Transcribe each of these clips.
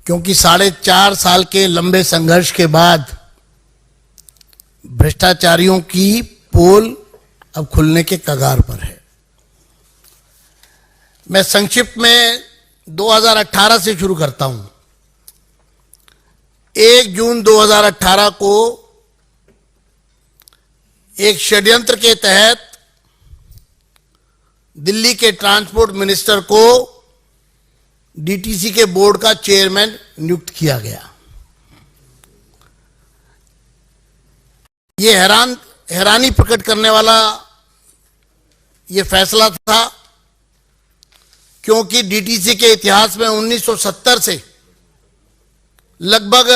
क्योंकि 4.5 साल के लंबे संघर्ष के बाद भ्रष्टाचारियों की पोल अब खुलने के कगार पर है। मैं संक्षिप्त में 2018 से शुरू करता हूं। 1 जून 2018 को एक षड्यंत्र के तहत दिल्ली के ट्रांसपोर्ट मिनिस्टर को डीटीसी के बोर्ड का चेयरमैन नियुक्त किया गया। ये हैरानी प्रकट करने वाला ये फैसला था, क्योंकि डीटीसी के इतिहास में 1970 से लगभग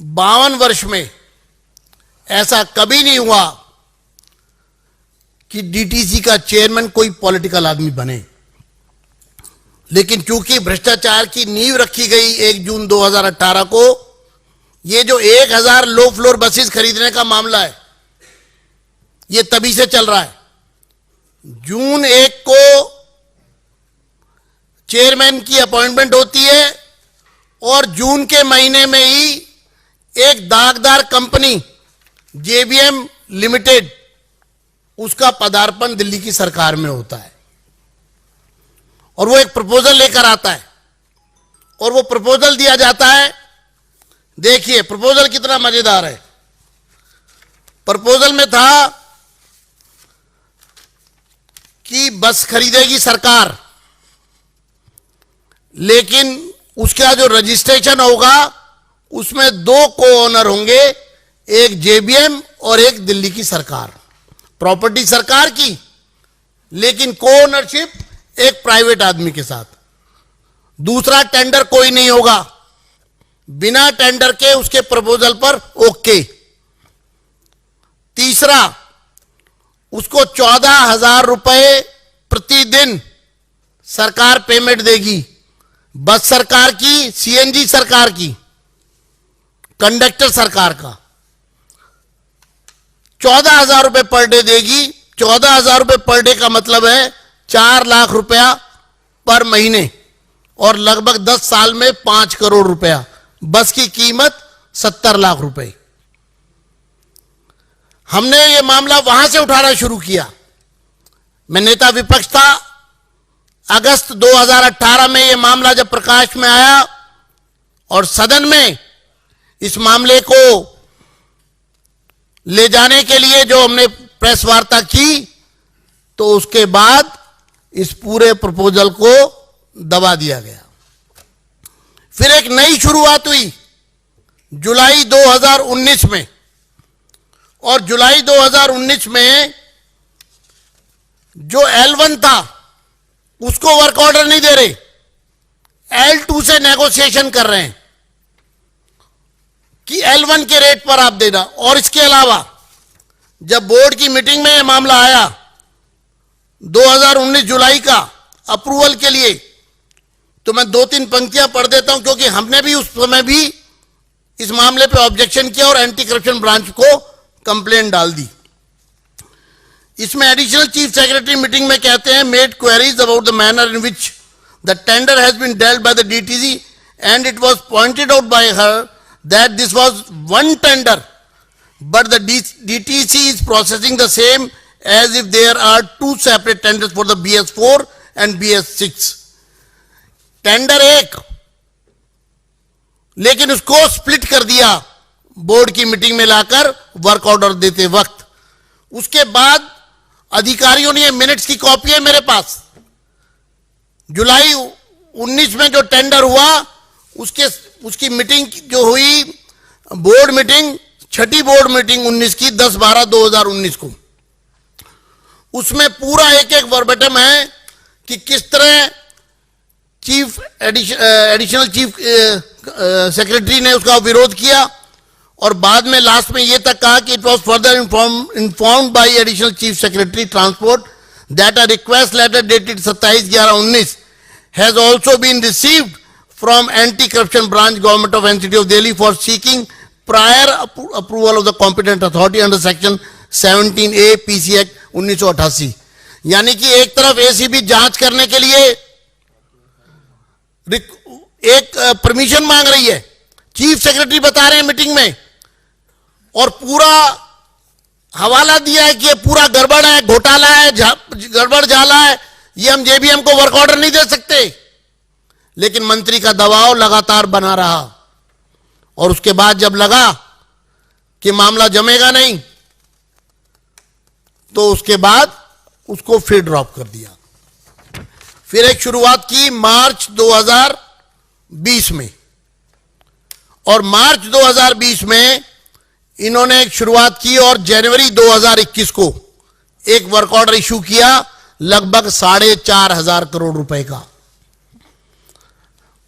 52 वर्ष में ऐसा कभी नहीं हुआ कि डीटीसी का चेयरमैन कोई पॉलिटिकल आदमी बने। लेकिन चूंकि भ्रष्टाचार की नींव रखी गई 1 जून 2018 को, ये जो 1000 लो फ्लोर बसेस खरीदने का मामला है, ये तभी से चल रहा है। जून 1 को चेयरमैन की अपॉइंटमेंट होती है और जून के महीने में ही एक दागदार कंपनी जेबीएम लिमिटेड, उसका पदार्पण दिल्ली की सरकार में होता है और वो एक प्रपोजल लेकर आता है और वो प्रपोजल दिया जाता है। देखिए प्रपोजल कितना मजेदार है। प्रपोजल में था कि बस खरीदेगी सरकार, लेकिन उसका जो रजिस्ट्रेशन होगा उसमें 2 को ओनर होंगे, एक जेबीएम और एक दिल्ली की सरकार। प्रॉपर्टी सरकार की, लेकिन को ओनरशिप एक प्राइवेट आदमी के साथ। दूसरा टेंडर कोई नहीं होगा, बिना टेंडर के उसके प्रपोजल पर ओके। तीसरा, उसको 14,000 रुपए प्रतिदिन सरकार पेमेंट देगी। बस सरकार की, सीएनजी सरकार की, कंडक्टर सरकार का 14,000 रुपए पर डे देगी। 14,000 रुपए पर डे का मतलब है 4 लाख रुपया पर महीने और लगभग 10 साल में 5 करोड़ रुपया। बस की कीमत 70 लाख रुपए। हमने ये मामला वहां से उठाना शुरू किया। मैं नेता विपक्ष था। अगस्त 2018 में ये मामला जब प्रकाश में आया और सदन में इस मामले को ले जाने के लिए जो हमने प्रेस वार्ता की, तो उसके बाद इस पूरे प्रपोजल को दबा दिया गया। फिर एक नई शुरुआत हुई जुलाई 2019 में, और जुलाई 2019 में जो L1 था उसको वर्क ऑर्डर नहीं दे रहे, L2 से नेगोशिएशन कर रहे हैं कि L1 के रेट पर आप देना। और इसके अलावा जब बोर्ड की मीटिंग में यह मामला आया 2019 जुलाई का अप्रूवल के लिए, तो मैं 2-3 पंक्तियां पढ़ देता हूं, क्योंकि हमने भी उस समय भी इस मामले पे ऑब्जेक्शन किया और एंटी करप्शन ब्रांच को कंप्लेंट डाल दी। इसमें एडिशनल चीफ सेक्रेटरी मीटिंग में कहते हैं, made queries about the manner in which the tender has been dealt by the DTC and it was pointed out by her that this was one tender, but the DTC is processing the same as if there are 2 separate tenders for the BS4 and BS6. Tender एक, लेकिन उसको split कर दिया board की meeting में लाकर work order देते वक्त। उसके बाद अधिकारियों ने, मिनट्स की कॉपी है मेरे पास, जुलाई 19 में जो टेंडर हुआ उसकी मीटिंग जो हुई, बोर्ड मीटिंग, छठी बोर्ड मीटिंग 19 की 10/12/2019 को, उसमें पूरा एक वर्बेटम है कि किस तरह एडिशनल चीफ सेक्रेटरी ने उसका विरोध किया और बाद में लास्ट में यह तक कहा कि it was further informed by additional chief secretary transport that a request letter dated 27/11/19 has also been received from anti-corruption branch government of NCT of Delhi for seeking prior approval of the competent authority under section 17A PC Act 1988। यानी कि एक तरफ ACB जांच करने के लिए एक permission मांग रही है, चीफ सेक्रेटरी बता रहे हैं मीटिंग में, और पूरा हवाला दिया है कि ये पूरा गड़बड़ है, घोटाला है, गड़बड़ झाला है, ये हम जेबीएम को वर्क ऑर्डर नहीं दे सकते। लेकिन मंत्री का दबाव लगातार बना रहा, और उसके बाद जब लगा कि मामला जमेगा नहीं, तो उसके बाद उसको फिर ड्रॉप कर दिया। फिर एक शुरुआत की मार्च 2020 में, और मार्च 2020 में इन्होंने एक शुरुआत की और जनवरी 2021 को एक वर्क ऑर्डर इशू किया लगभग 4,500 करोड़ रुपए का,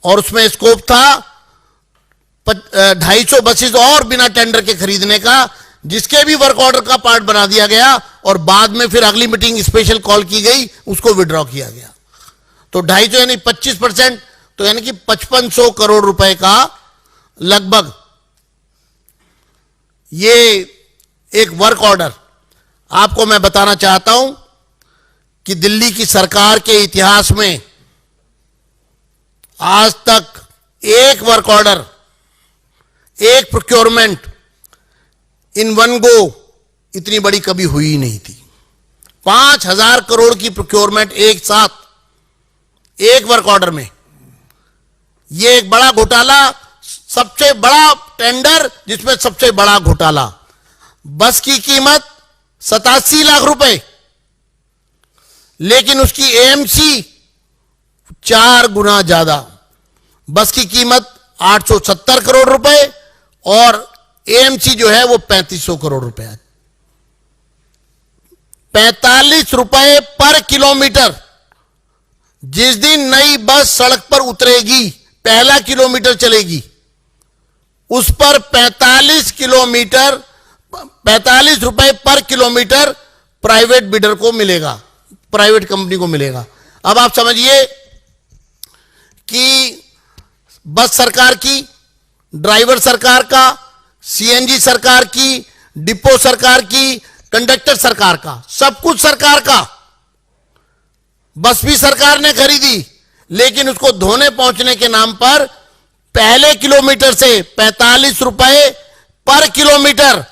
और उसमें स्कोप था 250 बसेस और बिना टेंडर के खरीदने का, जिसके भी वर्क ऑर्डर का पार्ट बना दिया गया, और बाद में फिर अगली मीटिंग स्पेशल कॉल की गई, उसको विड्रॉ किया गया। तो 250 यानी 25%, तो यानी कि 5500 करोड़ रुपए का लगभग ये एक वर्क ऑर्डर। आपको मैं बताना चाहता हूं कि दिल्ली की सरकार के इतिहास में आज तक एक वर्क ऑर्डर, एक प्रोक्योरमेंट इन वन गो इतनी बड़ी कभी हुई ही नहीं थी। 5,000 करोड़ की प्रोक्योरमेंट एक साथ एक वर्क ऑर्डर में, यह एक बड़ा घोटाला, सबसे बड़ा टेंडर जिसमें सबसे बड़ा घोटाला। बस की कीमत 87 लाख रुपए, लेकिन उसकी एएमसी 4 गुना ज्यादा। बस की कीमत 870 करोड़ रुपए और एएमसी जो है वो 3500 करोड़ रुपए है। 45 रुपए पर किलोमीटर। जिस दिन नई बस सड़क पर उतरेगी, पहला किलोमीटर चलेगी, उस पर 45 रुपए पर किलोमीटर प्राइवेट बिडर को मिलेगा, प्राइवेट कंपनी को मिलेगा। अब आप समझिए कि बस सरकार की, ड्राइवर सरकार का, सीएनजी सरकार की, डिपो सरकार की, कंडक्टर सरकार का, सब कुछ सरकार का। बस भी सरकार ने खरीदी, लेकिन उसको धोने पहुंचने के नाम पर पहले किलोमीटर से 45 रुपए पर किलोमीटर,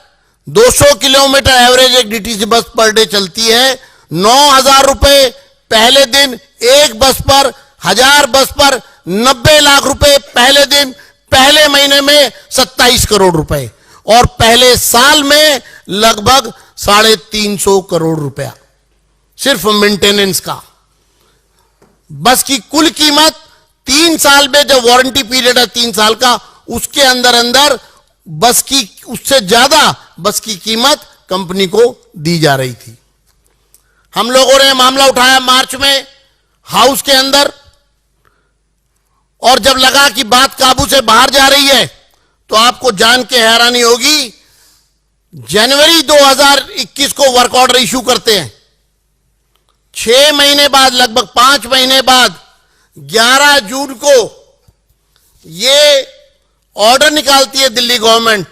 200 किलोमीटर एवरेज एक डीटीसी बस पर डे चलती है, 9,000 रुपए पहले दिन एक बस पर, 1000 बस पर 90 लाख रुपए पहले दिन, पहले महीने में 27 करोड़ रुपए, और पहले साल में लगभग 350 करोड़ रुपया सिर्फ मेंटेनेंस का। बस की कुल कीमत 3 साल में, जब वारंटी पीरियड है 3 साल का, उसके अंदर अंदर बस की, उससे ज्यादा बस की कीमत कंपनी को दी जा रही थी। हम लोगों ने मामला उठाया मार्च में हाउस के अंदर, और जब लगा कि बात काबू से बाहर जा रही है, तो आपको जान के हैरानी होगी, जनवरी 2021 को वर्क ऑर्डर इशू करते हैं। 6 महीने बाद, लगभग 5 महीने बाद 11 जून को ये ऑर्डर निकालती है दिल्ली गवर्नमेंट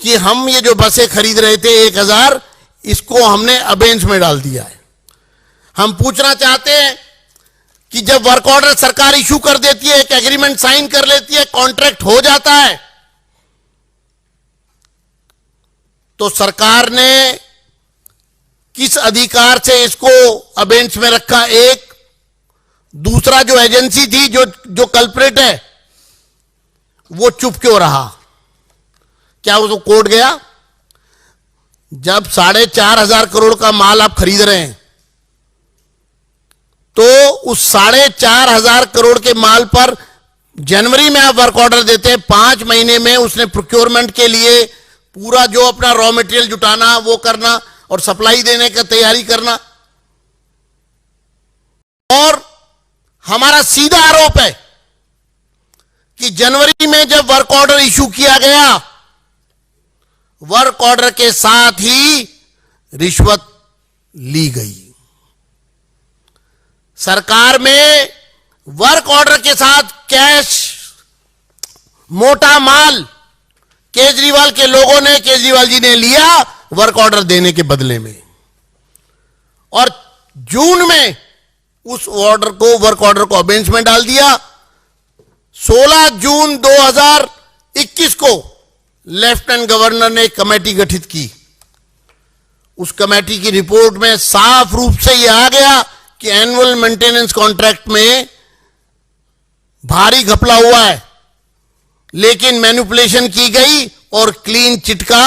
कि हम ये जो बसें खरीद रहे थे 1000, इसको हमने अबेंस में डाल दिया है। हम पूछना चाहते हैं कि जब वर्क ऑर्डर सरकार इशू कर देती है, एक एग्रीमेंट साइन कर लेती है, कॉन्ट्रैक्ट हो जाता है, तो सरकार ने किस अधिकार से इसको अबेंस में रखा? एक, दूसरा जो एजेंसी थी, जो कल्प्रेट है, वो चुप क्यों रहा? क्या वो तो कोर्ट गया? जब 4,500 करोड़ का माल आप खरीद रहे हैं, तो उस 4,500 करोड़ के माल पर जनवरी में आप वर्क ऑर्डर देते हैं, 5 महीने में उसने प्रोक्योरमेंट के लिए पूरा जो अपना रॉ मटेरियल जुटाना, वो करना, और सप्लाई देने का तैयारी करना। और हमारा सीधा आरोप है कि जनवरी में जब वर्क ऑर्डर इशू किया गया, वर्क ऑर्डर के साथ ही रिश्वत ली गई। सरकार में वर्क ऑर्डर के साथ कैश, मोटा माल केजरीवाल के लोगों ने, केजरीवाल जी ने लिया वर्क ऑर्डर देने के बदले में, और जून में उस ऑर्डर को, वर्क ऑर्डर को अबेंस में डाल दिया। 16 जून 2021 को लेफ्टिनेंट गवर्नर ने एक कमेटी गठित की। उस कमेटी की रिपोर्ट में साफ रूप से यह आ गया कि एनुअल मेंटेनेंस कॉन्ट्रैक्ट में भारी घपला हुआ है, लेकिन मैनिपुलेशन की गई और क्लीन चिट का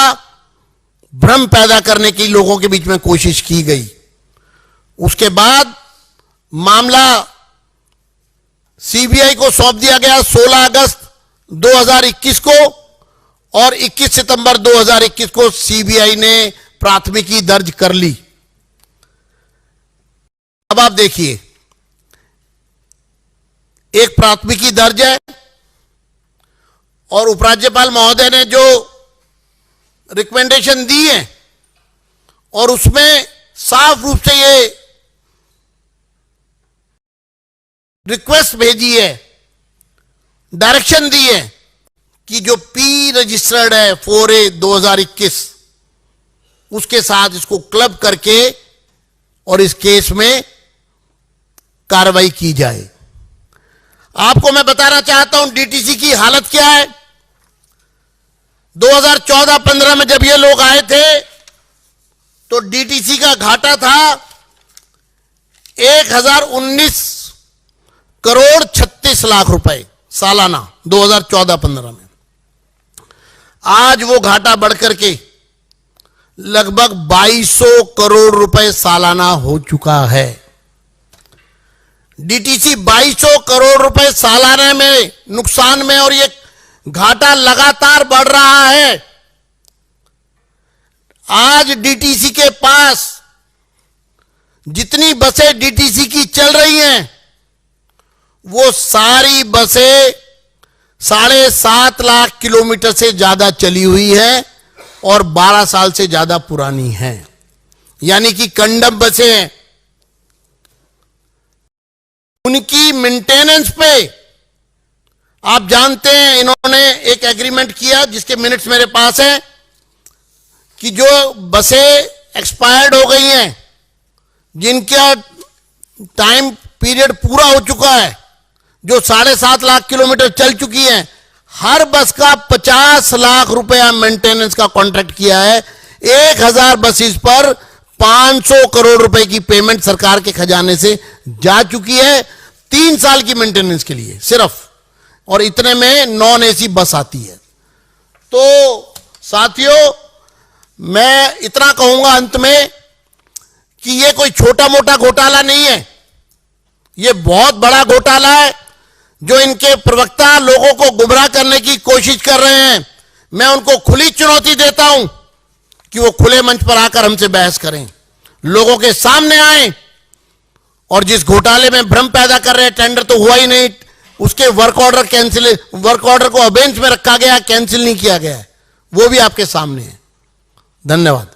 भ्रम पैदा करने की लोगों के बीच में कोशिश की गई। उसके बाद मामला सीबीआई को सौंप दिया गया 16 अगस्त 2021 को, और 21 सितंबर 2021 को सीबीआई ने प्राथमिकी दर्ज कर ली। अब आप देखिए, एक प्राथमिकी दर्ज है और उपराज्यपाल महोदय ने जो रिकमेंडेशन दी है और उसमें साफ रूप से ये रिक्वेस्ट भेजी है, डायरेक्शन दी है कि जो पी रजिस्टर्ड है 4A 2021 उसके साथ इसको क्लब करके और इस केस में कार्रवाई की जाए। आपको मैं बताना चाहता हूं डीटीसी की हालत क्या है। 2014-15 में जब ये लोग आए थे तो डीटीसी का घाटा था 1019 करोड़ 36 लाख रुपए सालाना 2014-15 में। आज वो घाटा बढ़कर के लगभग 2200 करोड़ रुपए सालाना हो चुका है। डीटीसी 2200 करोड़ रुपए सालाना में नुकसान में, और ये घाटा लगातार बढ़ रहा है। आज डीटीसी के पास जितनी बसें डीटीसी की चल रही हैं वो सारी बसें 7.5 लाख किलोमीटर से ज्यादा चली हुई है और 12 साल से ज्यादा पुरानी है, यानी कि कंडम बसें हैं। उनकी मेंटेनेंस पे आप जानते हैं इन्होंने एक एग्रीमेंट किया जिसके मिनट्स मेरे पास हैं कि जो बसें एक्सपायर्ड हो गई हैं, जिनका टाइम पीरियड पूरा हो चुका है, जो 7.5 लाख किलोमीटर चल चुकी हैं, हर बस का 50 लाख रुपया मेंटेनेंस का कॉन्ट्रैक्ट किया है। 1000 बसेस पर 500 करोड़ रुपए की पेमेंट सरकार के खजाने से जा चुकी है 3 साल की मेंटेनेंस के लिए सिर्फ, और इतने में नॉन एसी बस आती है। तो साथियों, मैं इतना कहूंगा अंत में कि यह कोई छोटा मोटा घोटाला नहीं है, यह बहुत बड़ा घोटाला है जो इनके प्रवक्ता लोगों को गुमराह करने की कोशिश कर रहे हैं। मैं उनको खुली चुनौती देता हूं कि वो खुले मंच पर आकर हमसे बहस करें, लोगों के सामने आए, और जिस घोटाले में भ्रम पैदा कर रहे हैं, टेंडर तो हुआ ही नहीं, उसके वर्क ऑर्डर को अबेंच में रखा गया, कैंसिल नहीं किया गया है, वो भी आपके सामने है। धन्यवाद।